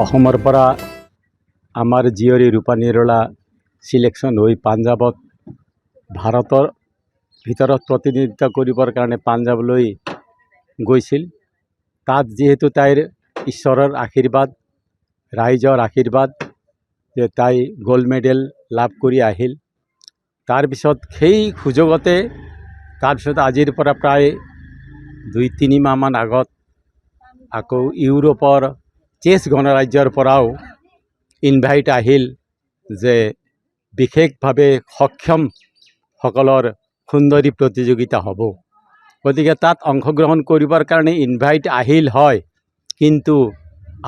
অসমৰ পৰা আমাৰ জীয়ৰী ৰূপা নিৰলা সিলেকশ্যন হৈ পাঞ্জাৱত ভাৰতৰ ভিতৰত প্ৰতিনিধিত্ব কৰিবৰ কাৰণে পাঞ্জাৱলৈ গৈছিল। তাত যিহেতু তাইৰ ঈশ্বৰৰ আশীৰ্বাদ, ৰাইজৰ আশীৰ্বাদ যে তাই গোল্ড মেডেল লাভ কৰি আহিল। তাৰপিছত সেই সুযোগতে তাৰপিছত আজিৰ পৰা প্ৰায় 2-3 মাহমান আগত আকৌ ইউৰোপৰ চেছ গণৰাজ্যৰ পৰাও ইনভাইট আহিল যে বিশেষভাৱে সক্ষমসকলৰ সুন্দৰী প্ৰতিযোগিতা হ'ব। গতিকে তাত অংশগ্ৰহণ কৰিবৰ কাৰণে ইনভাইট আহিল হয়, কিন্তু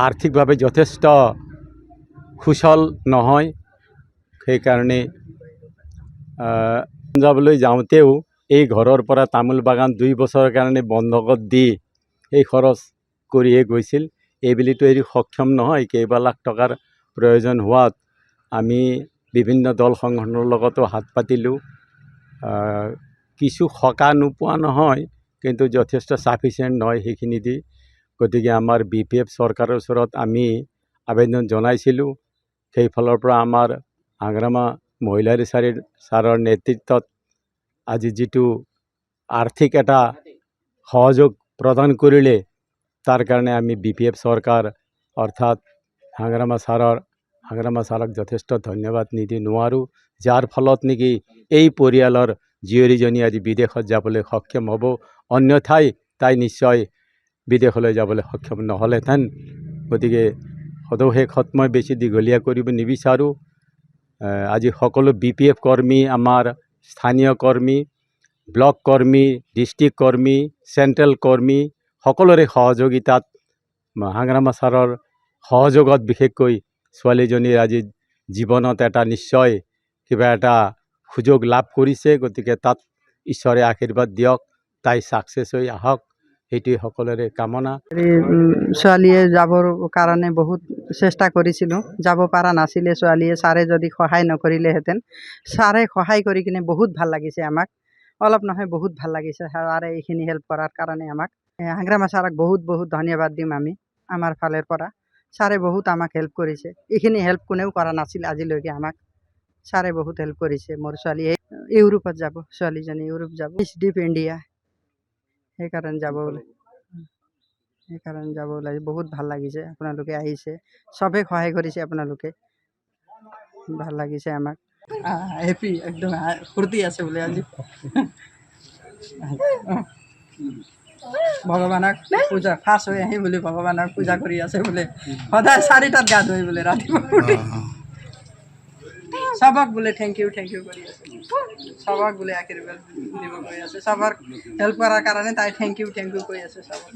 আৰ্থিকভাৱে যথেষ্ট সুচল নহয়। সেইকাৰণে পাঞ্জাৱলৈ যাওঁতেও এই ঘৰৰ পৰা তামোল বাগান 2 বছৰৰ কাৰণে বন্ধকত দি এই খৰচ কৰিয়ে গৈছিল। এইবুলিতো এৰি সক্ষম নহয়। কেইবা লাখ টকাৰ প্ৰয়োজন হোৱাত আমি বিভিন্ন দল সংগঠনৰ লগতো হাত পাতিলোঁ। কিছু সকাহ নোপোৱা নহয়, কিন্তু যথেষ্ট ছাফিচিয়েণ্ট নহয় সেইখিনি দি। গতিকে আমাৰ BPF চৰকাৰৰ ওচৰত আমি আবেদন জনাইছিলোঁ। সেইফালৰ পৰা আমাৰ হাগ্ৰামা মহিলাৰী ছাৰৰ নেতৃত্বত আজি যিটো আৰ্থিক এটা সহযোগ প্ৰদান কৰিলে, তাৰ কাৰণে আমি BPF চৰকাৰ অৰ্থাৎ হাগ্ৰামা ছাৰক যথেষ্ট ধন্যবাদ নিদি নোৱাৰোঁ। যাৰ ফলত নেকি এই পৰিয়ালৰ জীয়ৰীজনী আজি বিদেশত যাবলৈ সক্ষম হ'ব। অন্যথাই তাই নিশ্চয় বিদেশলৈ যাবলৈ সক্ষম নহ'লেহেঁতেন। গতিকে সদৌ শেষত মই বেছি দীঘলীয়া কৰিব নিবিচাৰোঁ। আজি সকলো BPF কৰ্মী, আমাৰ স্থানীয় কৰ্মী, ব্লক কৰ্মী, ডিষ্ট্ৰিক্ট কৰ্মী, চেণ্ট্ৰেল কৰ্মী সকলোৰে সহযোগিতাত হাগ্ৰামা ছাৰৰ সহযোগত বিশেষকৈ ছোৱালীজনীৰ আজি জীৱনত এটা নিশ্চয় কিবা এটা সুযোগ লাভ কৰিছে। গতিকে তাত ঈশ্বৰে আশীৰ্বাদ দিয়ক, তাই ছাকচেছ হৈ আহক, সেইটোৱে সকলোৰে কামনা। ছোৱালীয়ে যাবৰ কাৰণে বহুত চেষ্টা কৰিছিলোঁ, যাব পৰা নাছিলে ছোৱালীয়ে। ছাৰে যদি সহায় নকৰিলেহেঁতেন, ছাৰে সহায় কৰি কিনে বহুত ভাল লাগিছে আমাক। অলপ নহয় বহুত ভাল লাগিছে ছাৰে এইখিনি হেল্প কৰাৰ কাৰণে আমাক। হাগ্ৰামা ছাৰক বহুত বহুত ধন্যবাদ দিম আমি আমাৰ ফালৰ পৰা। ছাৰে বহুত আমাক হেল্প কৰিছে। এইখিনি হেল্প কোনেও কৰা নাছিল আজিলৈকে আমাক। ছাৰে বহুত হেল্প কৰিছে। মোৰ ছোৱালী ইউৰোপত যাব, ছোৱালীজনী ইউৰোপ যাব, মিছ ডিপ ইণ্ডিয়া। সেইকাৰণে যাব ওলাইছে। বহুত ভাল লাগিছে আপোনালোকে আহিছে, চবেই সহায় কৰিছে আপোনালোকে। ভাল লাগিছে আমাক। হেপী একদম ফূৰ্তি আছে বোলে আজি। ভগৱানক পূজা ফাৰ্ষ্ট হৈ আহি বোলে ভগৱানক পূজা কৰি আছে বোলে। সদায় 4টাত গা ধুই বোলে ৰাতিপুৱা উঠি। চবক বোলে থেংক ইউ কৰি আছে। চবক বোলে আশীৰ্বাদ দিব কৈ আছে। চবক হেল্প কৰাৰ কাৰণে তাই থেংক ইউ কৈ আছে চবক।